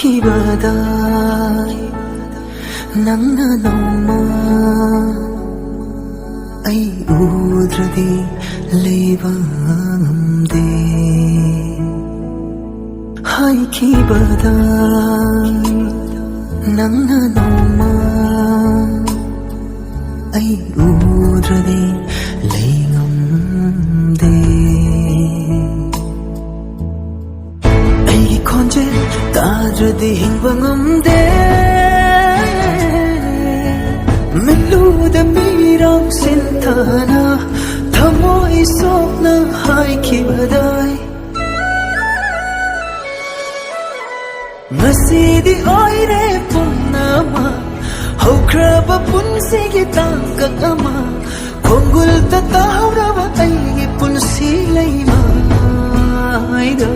ꯍꯥꯏꯈꯤꯕꯗꯥꯏ ꯅꯪꯅ ꯅꯣꯡꯃ ꯑꯩ ꯎꯗ꯭ꯔꯗꯤ ꯂꯩꯕ ꯉꯝꯗꯦ ꯍꯥꯏꯈꯤꯕꯗꯥꯏ ꯅꯪꯅ ꯅꯣꯡꯃ ꯑꯩ ꯎꯗ꯭ꯔꯗꯤ ꯂꯩ ꯉꯝꯗꯦ ꯑꯩꯒꯤ ꯈꯣꯟꯖꯦꯜ ꯇꯥꯗ꯭ꯔꯗꯤ ꯍꯤꯡꯕ ꯉꯝꯗꯦ ꯃꯤꯠꯂꯨꯗ ꯃꯤꯔꯥꯡ ꯁꯤꯟꯊꯥꯅ ꯊꯃꯣꯏ ꯁꯣꯛꯅ ꯍꯥꯏꯈꯤꯕꯗꯥꯏ ꯉꯁꯤꯗꯤ ꯑꯣꯏꯔꯦ ꯄꯨꯝꯅꯃꯛ ꯍꯧꯈ꯭ꯔꯕ ꯄꯨꯟꯁꯤꯒꯤ ꯇꯥꯡꯀꯛ ꯑꯃ ꯈꯣꯡꯒꯨꯜꯗ ꯇꯥꯍꯧꯔꯕ ꯑꯩꯒꯤ ꯄꯨꯟꯁꯤ ꯂꯩꯃꯥꯏꯗ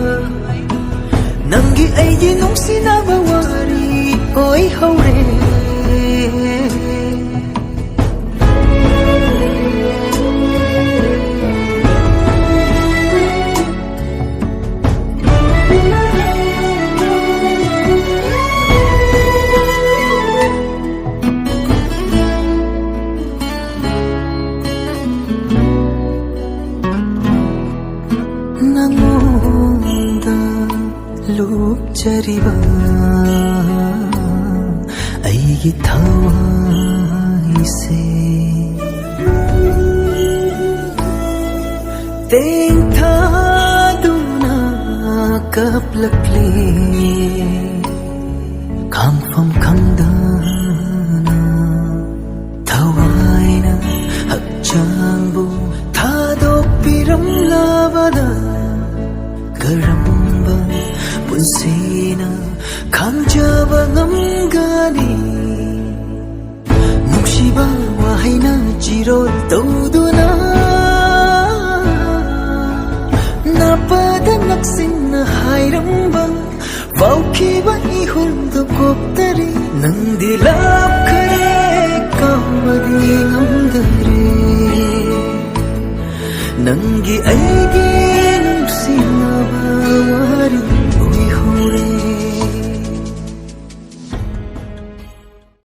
ꯅꯪꯒꯤ ꯑꯩꯒꯤ ꯅꯨꯡꯁꯤꯅꯕ ꯋꯥꯔꯤ ꯑꯣꯏꯍꯧꯔꯦ ꯅꯪꯉꯣꯟꯗ ꯂꯨꯞꯆꯔꯤꯕ ꯑꯩꯒꯤ ꯊꯋꯥꯏꯁꯦ ꯇꯦꯡꯊꯥꯗꯨꯅ ꯀꯞꯂꯛꯂꯦ ꯈꯥꯡꯐꯝ ꯈꯪꯗꯅ ꯊꯋꯥꯏꯅ ꯍꯛꯆꯥꯡꯕꯨ ꯊꯥꯗꯣꯛꯄꯤꯔꯝꯂꯕꯗ ꯀꯔꯝꯕ ꯄꯨꯟꯁꯤꯅ ꯈꯥꯡꯖꯕ ꯉꯝꯒꯅꯤ ꯅꯨꯡꯁꯤꯕ ꯋꯥꯍꯩꯅ ꯆꯤꯔꯣꯜ ꯇꯧꯗꯨꯅ ꯅꯥꯄꯗ ꯅꯛꯁꯤꯟꯅ ꯍꯥꯏꯔꯝꯕ ꯐꯥꯎꯈꯤꯕ 이hul도 곱다리 ꯅꯪꯗꯤ ꯂꯥꯞꯈꯔꯦ ꯀꯥꯎꯕꯗꯤ ꯉꯝꯗꯔꯦ ꯅꯪꯒꯤ ꯑꯩꯒꯤ ꯅꯨꯡꯁꯤꯅꯕ ꯋꯥꯔꯤ